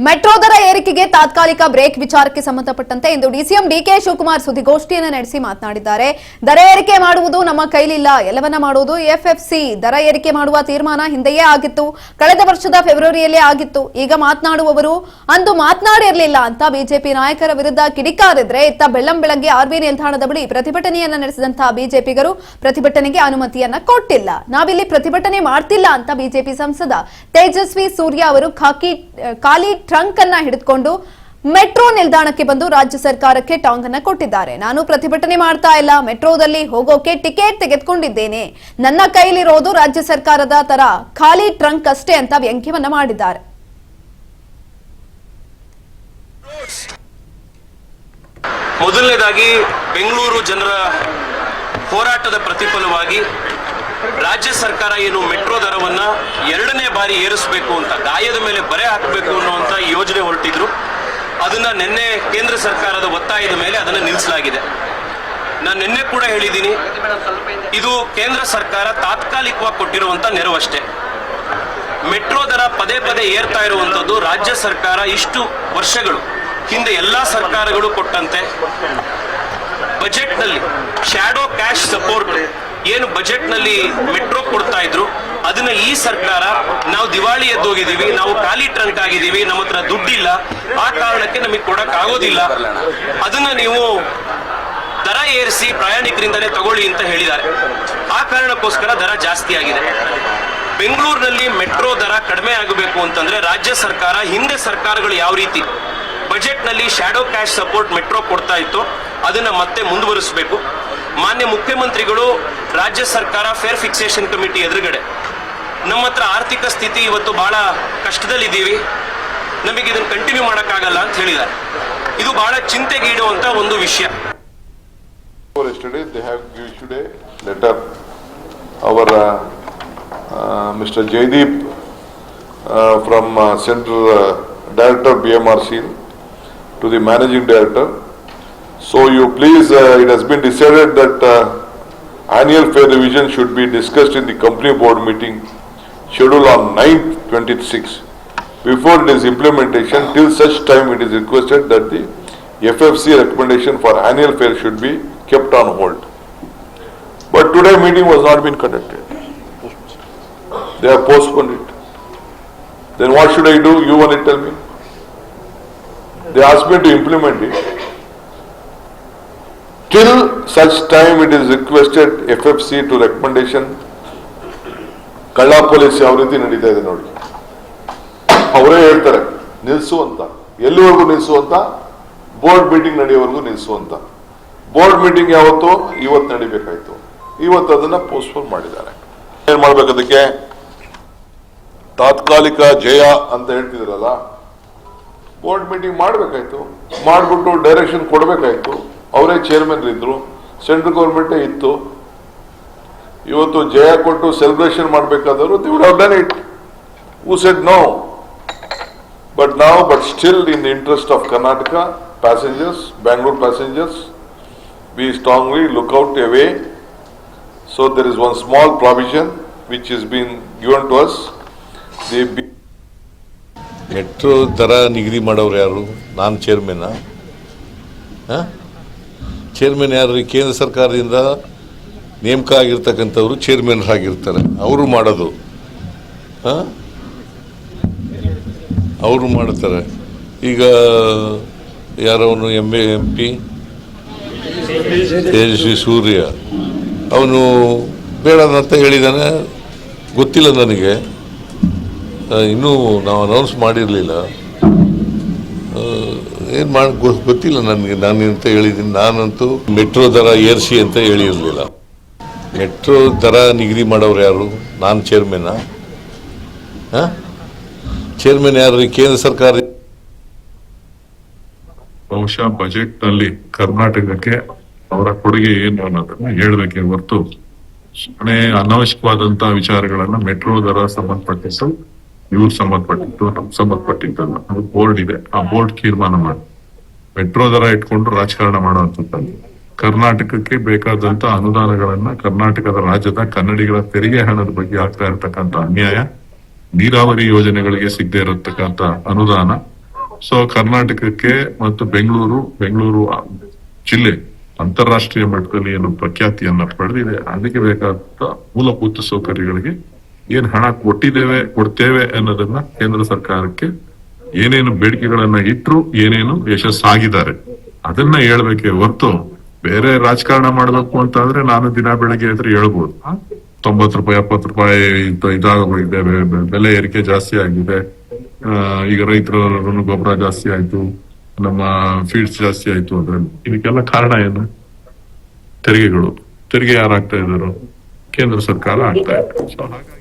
Metro ದರ ಏರಿಕೆಗೆ ತಾತ್ಕಾಲಿಕ ಬ್ರೇಕ್ ವಿಚಾರಕ್ಕೆ ಸಂಬಂಧಪಟ್ಟಂತೆ ಇಂದು ಡಿಸಿಎಂ ಡಿಕೆ ಶಿವಕುಮಾರ್ ಸುದ್ದಿಗೋಷ್ಠಿಯನ್ನು ನಡೆಸಿ ಮಾತನಾಡಿದ್ದಾರೆ. ದರ ಏರಿಕೆ ಮಾಡುವುದು ನಮ್ಮ ಕೈಲಿಲ್ಲ, ಎಲ್ಲವನ್ನ ಮಾಡುವುದು ಎಫ್ಎಫ್ಸಿ. ದರ ಏರಿಕೆ ಮಾಡುವ ತೀರ್ಮಾನ ಹಿಂದೆಯೇ ಆಗಿತ್ತು, ಕಳೆದ ವರ್ಷದ ಫೆಬ್ರವರಿಯಲ್ಲೇ ಆಗಿತ್ತು. ಈಗ ಮಾತನಾಡುವವರು ಅಂದು ಮಾತನಾಡಿರಲಿಲ್ಲ ಅಂತ ಬಿಜೆಪಿ ನಾಯಕರ ವಿರುದ್ಧ ಕಿಡಿಕಾರಿದ್ರೆ, ಇತ್ತ ಬೆಳ್ಳಂಬೆಳಗ್ಗೆ ಆರ್ವಿ ನಿಲ್ದಾಣದ ಬಳಿ ಪ್ರತಿಭಟನೆಯನ್ನ ನಡೆಸಿದಂತಹ ಬಿಜೆಪಿಗರು ಪ್ರತಿಭಟನೆಗೆ ಅನುಮತಿಯನ್ನ ಕೊಟ್ಟಿಲ್ಲ. ನಾವಿಲ್ಲಿ ಪ್ರತಿಭಟನೆ ಮಾಡ್ತಿಲ್ಲ ಅಂತ ಬಿಜೆಪಿ ಸಂಸದ ತೇಜಸ್ವಿ ಸೂರ್ಯ ಅವರು ಖಾಲಿ ಟ್ರಂಕ್ ಅನ್ನ ಹಿಡಿದುಕೊಂಡು ಮೆಟ್ರೋ ನಿಲ್ದಾಣಕ್ಕೆ ಬಂದು ರಾಜ್ಯ ಸರ್ಕಾರಕ್ಕೆ ಟಾಂಗ್ ಅನ್ನ ಕೊಟ್ಟಿದ್ದಾರೆ. ನಾನು ಪ್ರತಿಭಟನೆ ಮಾಡ್ತಾ ಇಲ್ಲ, ಮೆಟ್ರೋದಲ್ಲಿ ಹೋಗೋಕೆ ಟಿಕೆಟ್ ತೆಗೆದುಕೊಂಡಿದ್ದೇನೆ, ನನ್ನ ಕೈಲಿರೋದು ರಾಜ್ಯ ಸರ್ಕಾರದ ತರ ಖಾಲಿ ಟ್ರಂಕ್ ಅಷ್ಟೇ ಅಂತ ವ್ಯಂಗ್ಯವನ್ನ ಮಾಡಿದ್ದಾರೆ. ಮೊದಲನೇದಾಗಿ ಬೆಂಗಳೂರು ಜನರ ಹೋರಾಟದ ಪ್ರತಿಫಲವಾಗಿ ರಾಜ್ಯ ಸರ್ಕಾರ ಏನು ಮೆಟ್ರೋ ದರವನ್ನ ಎರಡನೇ ಬಾರಿ ಏರಿಸಬೇಕು ಅಂತ, ಗಾಯದ ಮೇಲೆ ಬರೆ ಹಾಕಬೇಕು ಅನ್ನುವಂತ ಯೋಜನೆ ಹೊರಟಿದ್ರು. ಅದನ್ನ ನಿನ್ನೆ ಕೇಂದ್ರ ಸರ್ಕಾರದ ಒತ್ತಾಯದ ಮೇಲೆ ಅದನ್ನು ನಿಲ್ಲಿಸಲಾಗಿದೆ. ನಾನು ನಿನ್ನೆ ಕೂಡ ಹೇಳಿದ್ದೀನಿ, ಇದು ಕೇಂದ್ರ ಸರ್ಕಾರ ತಾತ್ಕಾಲಿಕವಾಗಿ ಕೊಟ್ಟಿರುವಂತ ನೆರವಷ್ಟೇ. ಮೆಟ್ರೋ ದರ ಪದೇ ಪದೇ ಏರ್ತಾ ಇರುವಂತದ್ದು ರಾಜ್ಯ ಸರ್ಕಾರ ಇಷ್ಟು ವರ್ಷಗಳು ಹಿಂದೆ ಎಲ್ಲಾ ಸರ್ಕಾರಗಳು ಕೊಟ್ಟಂತೆ ಬಜೆಟ್ ನಲ್ಲಿ ಶ್ಯಾಡೋ ಕ್ಯಾಶ್ ಸಪೋರ್ಟ್ ಏನು ಬಜೆಟ್ ನಲ್ಲಿ ಮೆಟ್ರೋ ಕೊಡ್ತಾ ಇದ್ರು, ಅದನ್ನ ಈ ಸರ್ಕಾರ ನಾವು ದಿವಾಳಿ ಎದ್ದೋಗಿದ್ದೀವಿ, ನಾವು ಖಾಲಿ ಟ್ರಂಕ್ ಆಗಿದ್ದೀವಿ, ನಮ್ಮ ಹತ್ರ ದುಡ್ಡಿಲ್ಲ, ಆ ಕಾರಣಕ್ಕೆ ನಮಗೆ ಕೊಡಕ್ ಆಗೋದಿಲ್ಲ, ಅದನ್ನ ನೀವು ದರ ಏರಿಸಿ ಪ್ರಯಾಣಿಕರಿಂದಲೇ ತಗೊಳ್ಳಿ ಅಂತ ಹೇಳಿದ್ದಾರೆ. ಆ ಕಾರಣಕ್ಕೋಸ್ಕರ ದರ ಜಾಸ್ತಿ ಆಗಿದೆ. ಬೆಂಗಳೂರಿನಲ್ಲಿ ಮೆಟ್ರೋ ದರ ಕಡಿಮೆ ಆಗಬೇಕು ಅಂತಂದ್ರೆ ರಾಜ್ಯ ಸರ್ಕಾರ, ಹಿಂದೆ ಸರ್ಕಾರಗಳು ಯಾವ ರೀತಿ ಬಜೆಟ್ ನಲ್ಲಿ ಶ್ಯಾಡೋ ಕ್ಯಾಶ್ ಸಪೋರ್ಟ್ ಮೆಟ್ರೋ ಕೊಡ್ತಾ ಇತ್ತು, ಅದನ್ನ ಮತ್ತೆ ಮುಂದುವರಿಸಬೇಕು. ಮಾನ್ಯ ಮುಖ್ಯಮಂತ್ರಿಗಳು ರಾಜ್ಯ ಸರ್ಕಾರ ಫೇರ್ ಫಿಕ್ಸೇಷನ್ ಕಮಿಟಿ ಎದುರುಗಡೆ ನಮ್ಮ ಹತ್ರ ಆರ್ಥಿಕ ಸ್ಥಿತಿ ಇವತ್ತು ಬಹಳ ಕಷ್ಟದಲ್ಲಿದ್ದೀವಿ, ನಮಗೆ ಇದನ್ನು ಕಂಟಿನ್ಯೂ ಮಾಡೋಕ್ಕಾಗಲ್ಲ ಅಂತ ಹೇಳಿದ್ದಾರೆ. ಇದು ಬಹಳ ಚಿಂತೆಗೀಡುವಂತ ಒಂದು ವಿಷಯ. Yesterday they have issued a letter. Our Mr. Jaydeep from Central Director BMRC to the Managing Director. So you please, it has been decided that annual fare revision should be discussed in the company board meeting scheduled on 9/26. Before it is implementation, till such time it is requested that the FFC recommendation for annual fare should be kept on hold. But today meeting was not been conducted. They have postponed it. Then what should I do? You want to tell me? They asked me to implement it. Till such time it is requested FFC to recommendation. ಕಳ್ಳ police ಯಾವ ರೀತಿ ನಡೀತಾ ಇದೆ ನೋಡಿ, ಅವರೇ ಹೇಳ್ತಾರೆ ನಿಲ್ಸು ಅಂತ. ಎಲ್ಲಿವರೆಗೂ ನಿಲ್ಸು ಅಂತ? ಬೋರ್ಡ್ ಮೀಟಿಂಗ್ ನಡೆಯೋವರೆಗೂ ನಿಲ್ಸು ಅಂತ. ಬೋರ್ಡ್ ಮೀಟಿಂಗ್ ಯಾವತ್ತು? ಇವತ್ತು ನಡಿಬೇಕಾಯ್ತು, ಇವತ್ತು ಅದನ್ನ ಪೋಸ್ಟ್ಪೋನ್ ಮಾಡಿದ್ದಾರೆ. ಏನ್ ಮಾಡ್ಬೇಕು? ಅದಕ್ಕೆ ತಾತ್ಕಾಲಿಕ ಜಯ ಅಂತ ಹೇಳ್ತಿದ್ರಲ್ಲ, ಬೋರ್ಡ್ ಮೀಟಿಂಗ್ ಮಾಡ್ಬೇಕಾಯ್ತು, ಮಾಡ್ಬಿಟ್ಟು ಡೈರೆಕ್ಷನ್ ಕೊಡ್ಬೇಕಾಯ್ತು. ಅವರೇ ಚೇರ್ಮನ್ ಇದ್ರು, ಸೆಂಟ್ರಲ್ ಗೌರ್ಮೆಂಟೇ ಇತ್ತು. ಇವತ್ತು ಜಯ ಕೊಟ್ಟು celebration ಮಾಡಬೇಕಾದವರು they would have done it. Who said no? But now, but still in the interest of Karnataka passengers, Bangalore passengers, we strongly look out a way. So there is one small provision which has been given to us. Metro ದರ ನಿಗದಿ ಮಾಡೋರು ಯಾರು? ನಾನು chairman. Chairman ಯಾರು? ಕೇಂದ್ರ ಸರ್ಕಾರದಿಂದ ನೇಮಕ ಆಗಿರ್ತಕ್ಕಂಥವ್ರು chairman ಆಗಿರ್ತಾರೆ, ಅವರು ಮಾಡೋದು. ಅವರು ಮಾಡ್ತಾರೆ. ಈಗ ಯಾರವನು MP ತೇಜಸ್ವಿ ಸೂರ್ಯ, ಅವನು ಬೇಡದಂತ ಹೇಳಿದ್ದಾನೆ. ಗೊತ್ತಿಲ್ಲ ನನಗೆ, ಇನ್ನೂ ನಾವು ಅನೌನ್ಸ್ ಮಾಡಿರಲಿಲ್ಲ. ಏನು ಮಾಡಿ ಗೊತ್ತಿಲ್ಲ ನನಗೆ. ನಾನೆಂತ ಹೇಳಿದ್ದೀನಿ? ನಾನಂತೂ ಮೆಟ್ರೋ ದರ ಏರಿಸಿ ಅಂತ ಹೇಳಿರಲಿಲ್ಲ. ಮೆಟ್ರೋ ದರ ನಿಗದಿ ಮಾಡೋರು ಯಾರು? ನಾನು ಚೇರ್ಮನ್. ಚೇರ್ಮನ್ ಯಾರು? ಕೇಂದ್ರ ಸರ್ಕಾರ. ಬಹುಶಃ ಬಜೆಟ್ ನಲ್ಲಿ ಕರ್ನಾಟಕಕ್ಕೆ ಅವರ ಕೊಡುಗೆ ಏನು ಅನ್ನೋದನ್ನ ಹೇಳ್ಬೇಕೆ ಹೊರತು ಅನಾವಶ್ಯಕವಾದಂತಹ ವಿಚಾರಗಳನ್ನ ಮೆಟ್ರೋ ದರ ಸಂಬಂಧಪಟ್ಟಿದ್ದು ಇವ್ರು ಸಂಬಂಧಪಟ್ಟಿದ್ದು ನಮ್ಗೆ ಸಂಬಂಧಪಟ್ಟಿದ್ದಲ್ಲ. ಅದು ಬೋರ್ಡ್ ಇದೆ, ಆ ಬೋರ್ಡ್ ತೀರ್ಮಾನ ಮಾಡಿ ಮೆಟ್ರೋ ದರ ಇಟ್ಕೊಂಡು ರಾಜಕಾರಣ ಮಾಡುವಂಥದ್ದು. ಕರ್ನಾಟಕಕ್ಕೆ ಬೇಕಾದಂತ ಅನುದಾನಗಳನ್ನ ಕರ್ನಾಟಕದ ರಾಜ್ಯದ ಕನ್ನಡಿಗರ ತೆರಿಗೆ ಹಣದ ಬಗ್ಗೆ ಆಗ್ತಾ ಇರತಕ್ಕಂತ ಅನ್ಯಾಯ, ನೀರಾವರಿ ಯೋಜನೆಗಳಿಗೆ ಸಿಗದೆ ಇರತಕ್ಕಂತ ಅನುದಾನ, ಸೊ ಕರ್ನಾಟಕಕ್ಕೆ ಮತ್ತು ಬೆಂಗಳೂರು ಜಿಲ್ಲೆ ಅಂತಾರಾಷ್ಟ್ರೀಯ ಮಟ್ಟದಲ್ಲಿ ಏನು ಪ್ರಖ್ಯಾತಿಯನ್ನ ಪಡೆದಿದೆ, ಅದಕ್ಕೆ ಬೇಕಾದ ಮೂಲಭೂತ ಸೌಕರ್ಯಗಳಿಗೆ ಏನ್ ಹಣ ಕೊಡ್ತೇವೆ ಅನ್ನೋದನ್ನ ಕೇಂದ್ರ ಸರ್ಕಾರಕ್ಕೆ ಏನೇನು ಬೇಡಿಕೆಗಳನ್ನ ಇಟ್ರು, ಏನೇನು ಯಶಸ್ಸಾಗಿದ್ದಾರೆ ಅದನ್ನ ಹೇಳ್ಬೇಕೆ ಹೊರತು ಬೇರೆ ರಾಜಕಾರಣ ಮಾಡಬೇಕು ಅಂತಂದ್ರೆ ನಾನು ದಿನ ಬೆಳಗ್ಗೆ ಎದ್ರೆ ಹೇಳ್ಬೋದು 90 ರೂಪಾಯಿ 70 ರೂಪಾಯಿ ಇದಾಗೋಗಿದೆ, ಬೆಲೆ ಏರಿಕೆ ಜಾಸ್ತಿ ಆಗಿದೆ, ಈಗ ರೈತರ ಗೊಬ್ಬರ ಜಾಸ್ತಿ ಆಯ್ತು, ನಮ್ಮ ಫೀಡ್ಸ್ ಜಾಸ್ತಿ ಆಯ್ತು ಅದ್ರಲ್ಲಿ. ಇದಕ್ಕೆಲ್ಲ ಕಾರಣ ಏನು? ತೆರಿಗೆ ಯಾರು ಹಾಕ್ತಾ ಇದ್ದಾರೋ? ಕೇಂದ್ರ ಸರ್ಕಾರ ಆಗ್ತಾ ಇದೆ. ಸೊ ಹಾಗಾಗಿ